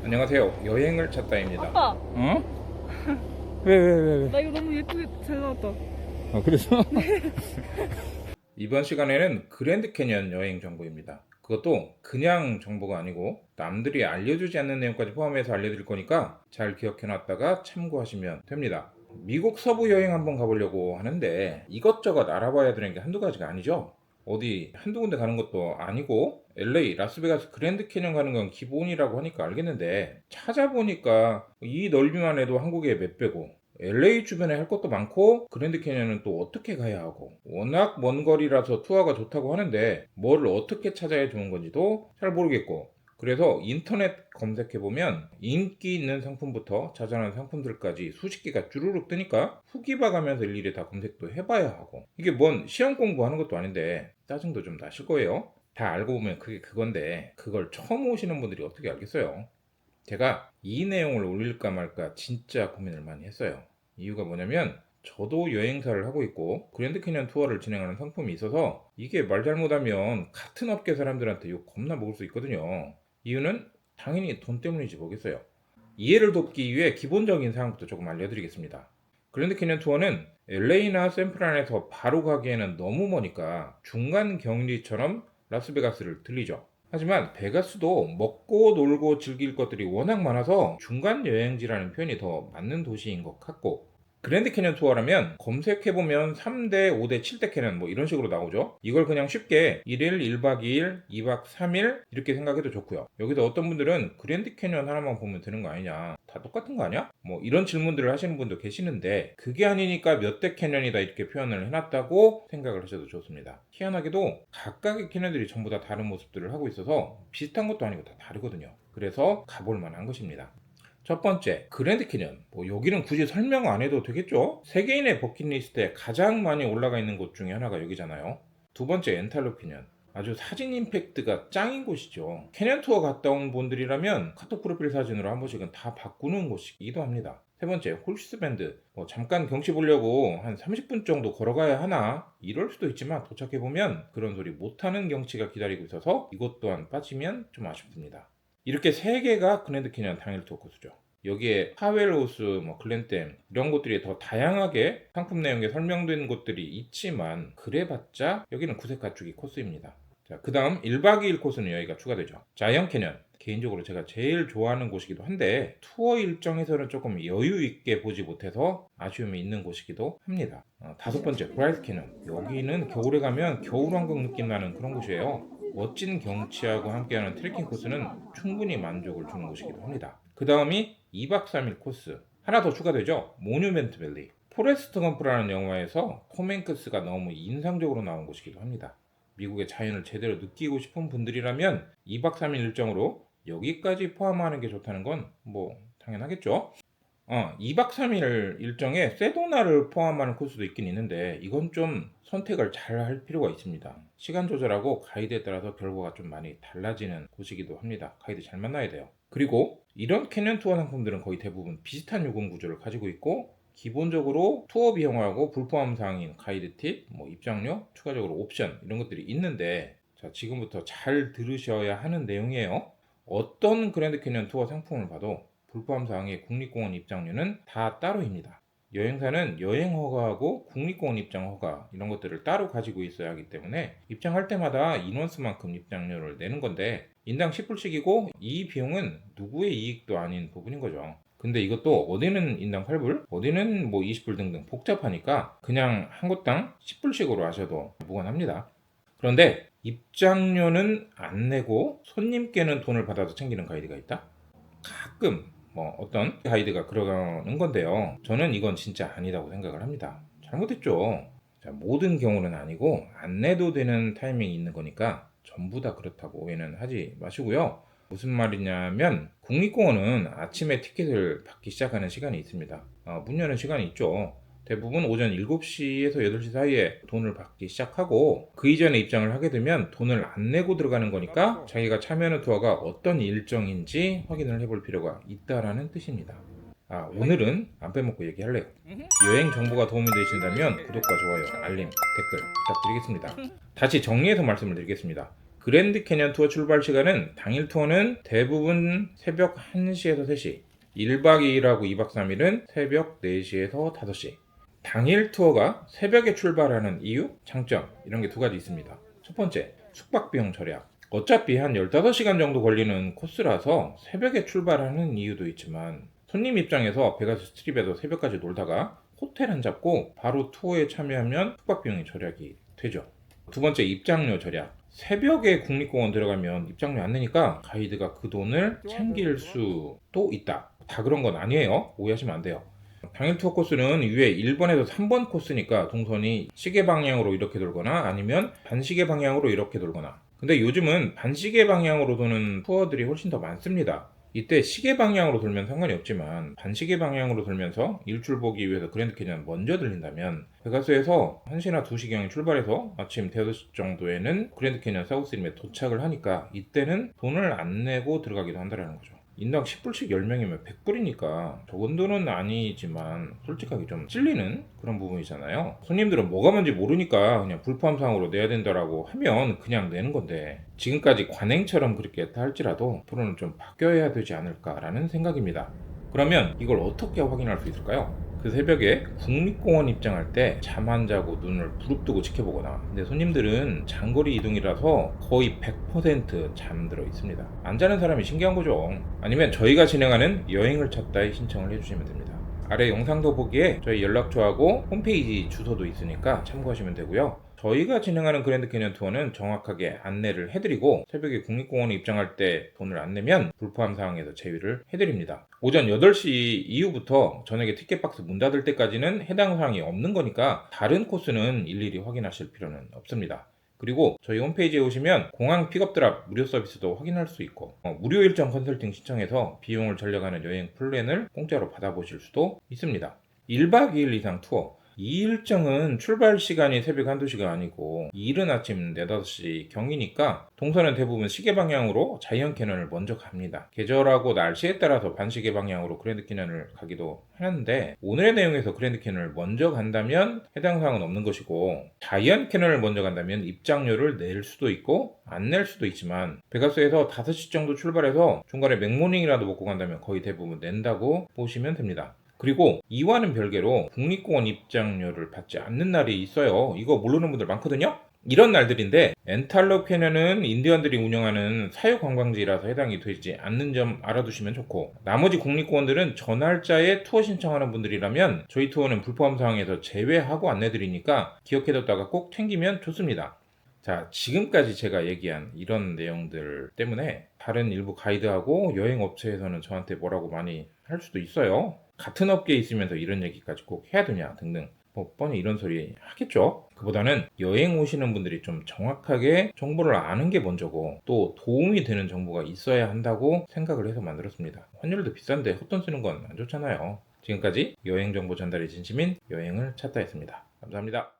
안녕하세요. 여행을 찾다입니다. 아빠, 어? 왜? 나 이거 너무 예쁘게 잘 나왔다. 그래서? 이번 시간에는 그랜드 캐년 여행 정보입니다. 그것도 그냥 정보가 아니고 남들이 알려주지 않는 내용까지 포함해서 알려드릴 거니까 잘 기억해놨다가 참고하시면 됩니다. 미국 서부 여행 한번 가보려고 하는데 이것저것 알아봐야 되는 게 한두 가지가 아니죠. 어디 한두 군데 가는 것도 아니고 LA, 라스베가스 그랜드 캐년 가는 건 기본이라고 하니까 알겠는데 찾아보니까 이 넓이만 해도 한국의 몇 배고 LA 주변에 할 것도 많고 그랜드 캐년은 또 어떻게 가야 하고 워낙 먼 거리라서 투어가 좋다고 하는데 뭐를 어떻게 찾아야 좋은 건지도 잘 모르겠고 그래서 인터넷 검색해보면 인기 있는 상품부터 자잘한 상품들까지 수십 개가 주르륵 뜨니까 후기 봐가면서 일일이 다 검색도 해봐야 하고 이게 뭔 시험 공부하는 것도 아닌데 짜증도 좀 나실 거예요. 다 알고 보면 그게 그건데 그걸 처음 오시는 분들이 어떻게 알겠어요. 제가 이 내용을 올릴까 말까 진짜 고민을 많이 했어요. 이유가 뭐냐면 저도 여행사를 하고 있고 그랜드 캐년 투어를 진행하는 상품이 있어서 이게 말 잘못하면 같은 업계 사람들한테 욕 겁나 먹을 수 있거든요. 이유는 당연히 돈 때문이지 뭐겠어요. 이해를 돕기 위해 기본적인 사항부터 조금 알려드리겠습니다. 그랜드 캐년 투어는 LA나 샌프란에서 바로 가기에는 너무 머니까 중간 격리처럼 라스베가스를 들리죠. 하지만 베가스도 먹고 놀고 즐길 것들이 워낙 많아서 중간 여행지라는 표현이 더 맞는 도시인 것 같고 그랜드 캐년 투어라면 검색해보면 3대, 5대, 7대 캐년 뭐 이런 식으로 나오죠. 이걸 그냥 쉽게 1일, 1박 2일, 2박 3일 이렇게 생각해도 좋고요. 여기서 어떤 분들은 그랜드 캐년 하나만 보면 되는 거 아니냐, 다 똑같은 거 아니야? 뭐 이런 질문들을 하시는 분도 계시는데 그게 아니니까 몇 대 캐년이다 이렇게 표현을 해놨다고 생각을 하셔도 좋습니다. 희한하게도 각각의 캐년들이 전부 다 다른 모습들을 하고 있어서 비슷한 것도 아니고 다 다르거든요. 그래서 가볼 만한 것입니다. 첫 번째, 그랜드 캐년. 뭐 여기는 굳이 설명 안 해도 되겠죠? 세계인의 버킷리스트에 가장 많이 올라가 있는 곳 중에 하나가 여기잖아요. 두 번째, 엔탈록 캐년. 아주 사진 임팩트가 짱인 곳이죠. 캐년 투어 갔다 온 분들이라면 카톡 프로필 사진으로 한 번씩은 다 바꾸는 곳이기도 합니다. 세 번째, 홀스 밴드. 뭐 잠깐 경치 보려고 한 30분 정도 걸어가야 하나? 이럴 수도 있지만 도착해보면 그런 소리 못하는 경치가 기다리고 있어서 이것 또한 빠지면 좀 아쉽습니다. 이렇게 세 개가 그랜드 캐년 당일 투어 코스죠. 여기에 파웰하우스, 뭐 글렌댐 이런 곳들이 더 다양하게 상품 내용에 설명된 곳들이 있지만 그래봤자 여기는 구색 갖추기 코스입니다. 자, 그 다음 1박 2일 코스는 여기가 추가되죠. 자이언트 캐년. 개인적으로 제가 제일 좋아하는 곳이기도 한데 투어 일정에서는 조금 여유 있게 보지 못해서 아쉬움이 있는 곳이기도 합니다. 다섯 번째, 브라이트 캐년. 여기는 겨울에 가면 겨울왕국 느낌 나는 그런 곳이에요. 멋진 경치하고 함께하는 트레킹 코스는 충분히 만족을 주는 곳이기도 합니다. 그 다음이 2박 3일 코스. 하나 더 추가되죠. 모뉴멘트 밸리. 포레스트 검프라는 영화에서 톰 행크스가 너무 인상적으로 나온 곳이기도 합니다. 미국의 자연을 제대로 느끼고 싶은 분들이라면 2박 3일 일정으로 여기까지 포함하는 게 좋다는 건 뭐 당연하겠죠. 2박 3일 일정에 세도나를 포함하는 코스도 있긴 있는데 이건 좀 선택을 잘 할 필요가 있습니다. 시간 조절하고 가이드에 따라서 결과가 좀 많이 달라지는 곳이기도 합니다. 가이드 잘 만나야 돼요. 그리고 이런 캐년 투어 상품들은 거의 대부분 비슷한 요금 구조를 가지고 있고 기본적으로 투어 비용하고 불포함 사항인 가이드 팁, 뭐 입장료, 추가적으로 옵션 이런 것들이 있는데 자, 지금부터 잘 들으셔야 하는 내용이에요. 어떤 그랜드 캐년 투어 상품을 봐도 불포함 사항의 국립공원 입장료는 다 따로입니다. 여행사는 여행 허가하고 국립공원 입장 허가 이런 것들을 따로 가지고 있어야 하기 때문에 입장할 때마다 인원수만큼 입장료를 내는 건데 인당 10불씩이고 이 비용은 누구의 이익도 아닌 부분인 거죠. 근데 이것도 어디는 인당 8불, 어디는 뭐 20불 등등 복잡하니까 그냥 한 곳당 10불씩으로 하셔도 무관합니다. 그런데 입장료는 안 내고 손님께는 돈을 받아서 챙기는 가이드가 있다? 가끔 뭐 어떤 가이드가 그러는 건데요. 저는 이건 진짜 아니라고 생각을 합니다. 잘못했죠. 자, 모든 경우는 아니고 안 내도 되는 타이밍이 있는 거니까 전부 다 그렇다고 오해는 하지 마시고요. 무슨 말이냐면 국립공원은 아침에 티켓을 받기 시작하는 시간이 있습니다. 문 여는 시간이 있죠. 대부분 오전 7시에서 8시 사이에 돈을 받기 시작하고 그 이전에 입장을 하게 되면 돈을 안 내고 들어가는 거니까 자기가 참여하는 투어가 어떤 일정인지 확인을 해볼 필요가 있다라는 뜻입니다. 오늘은 안 빼먹고 얘기할래요. 여행 정보가 도움이 되신다면 구독과 좋아요, 알림, 댓글 부탁드리겠습니다. 다시 정리해서 말씀을 드리겠습니다. 그랜드 캐년 투어 출발 시간은 당일 투어는 대부분 새벽 1시에서 3시, 1박 2일하고 2박 3일은 새벽 4시에서 5시. 당일 투어가 새벽에 출발하는 이유, 장점 이런 게 두 가지 있습니다. 첫 번째, 숙박 비용 절약. 어차피 한 15시간 정도 걸리는 코스라서 새벽에 출발하는 이유도 있지만 손님 입장에서 베가스 스트립에서 새벽까지 놀다가 호텔 안 잡고 바로 투어에 참여하면 숙박 비용이 절약이 되죠. 두 번째, 입장료 절약. 새벽에 국립공원 들어가면 입장료 안 내니까 가이드가 그 돈을 챙길 수도 있다. 다 그런 건 아니에요. 오해하시면 안 돼요. 당일 투어 코스는 위에 1번에서 3번 코스니까 동선이 시계 방향으로 이렇게 돌거나 아니면 반시계 방향으로 이렇게 돌거나. 근데 요즘은 반시계 방향으로 도는 투어들이 훨씬 더 많습니다. 이때 시계 방향으로 돌면 상관이 없지만 반시계 방향으로 돌면서 일출 보기 위해서 그랜드 캐년 먼저 들린다면 베가스에서 1시나 2시경에 출발해서 아침 5시 정도에는 그랜드 캐년 사우스림에 도착을 하니까 이때는 돈을 안 내고 들어가기도 한다는 거죠. 인당 10불씩 10명이면 100불이니까 적은 돈은 아니지만 솔직하게 좀 찔리는 그런 부분이잖아요. 손님들은 뭐가 뭔지 모르니까 그냥 불포함상으로 내야 된다라고 하면 그냥 내는 건데 지금까지 관행처럼 그렇게 했다 할지라도 앞으로는 좀 바뀌어야 되지 않을까라는 생각입니다. 그러면 이걸 어떻게 확인할 수 있을까요? 그 새벽에 국립공원 입장할 때 잠 안 자고 눈을 부릅뜨고 지켜보거나, 근데 손님들은 장거리 이동이라서 거의 100% 잠들어 있습니다. 안 자는 사람이 신기한 거죠. 아니면 저희가 진행하는 여행을 찾다에 신청을 해주시면 됩니다. 아래 영상 더보기에 저희 연락처하고 홈페이지 주소도 있으니까 참고하시면 되고요. 저희가 진행하는 그랜드 캐년 투어는 정확하게 안내를 해드리고 새벽에 국립공원에 입장할 때 돈을 안 내면 불포함 사항에서 제외를 해드립니다. 오전 8시 이후부터 저녁에 티켓박스 문 닫을 때까지는 해당 사항이 없는 거니까 다른 코스는 일일이 확인하실 필요는 없습니다. 그리고 저희 홈페이지에 오시면 공항 픽업 드랍 무료 서비스도 확인할 수 있고 무료 일정 컨설팅 신청해서 비용을 절약하는 여행 플랜을 공짜로 받아보실 수도 있습니다. 1박 2일 이상 투어, 이 일정은 출발 시간이 새벽 1~2시가 아니고 이른 아침 4, 5시 경이니까 동선은 대부분 시계 방향으로 자이언트 캐년을 먼저 갑니다. 계절하고 날씨에 따라서 반시계 방향으로 그랜드 캐년을 가기도 하는데 오늘의 내용에서 그랜드 캐년을 먼저 간다면 해당 사항은 없는 것이고 자이언트 캐년을 먼저 간다면 입장료를 낼 수도 있고 안 낼 수도 있지만 베가스에서 5시 정도 출발해서 중간에 맥모닝이라도 먹고 간다면 거의 대부분 낸다고 보시면 됩니다. 그리고 이와는 별개로 국립공원 입장료를 받지 않는 날이 있어요. 이거 모르는 분들 많거든요. 이런 날들인데 엔탈록 캐년은 인디언들이 운영하는 사유관광지라서 해당이 되지 않는 점 알아두시면 좋고, 나머지 국립공원들은 저 날짜에 투어 신청하는 분들이라면 저희 투어는 불포함 사항에서 제외하고 안내드리니까 기억해뒀다가 꼭 챙기면 좋습니다. 자, 지금까지 제가 얘기한 이런 내용들 때문에 다른 일부 가이드하고 여행업체에서는 저한테 뭐라고 많이 할 수도 있어요. 같은 업계에 있으면서 이런 얘기까지 꼭 해야 되냐 등등 뻔히 이런 소리 하겠죠. 그보다는 여행 오시는 분들이 좀 정확하게 정보를 아는 게 먼저고 또 도움이 되는 정보가 있어야 한다고 생각을 해서 만들었습니다. 환율도 비싼데 헛돈 쓰는 건 안 좋잖아요. 지금까지 여행 정보 전달의 진심인 여행을 찾다 했습니다. 감사합니다.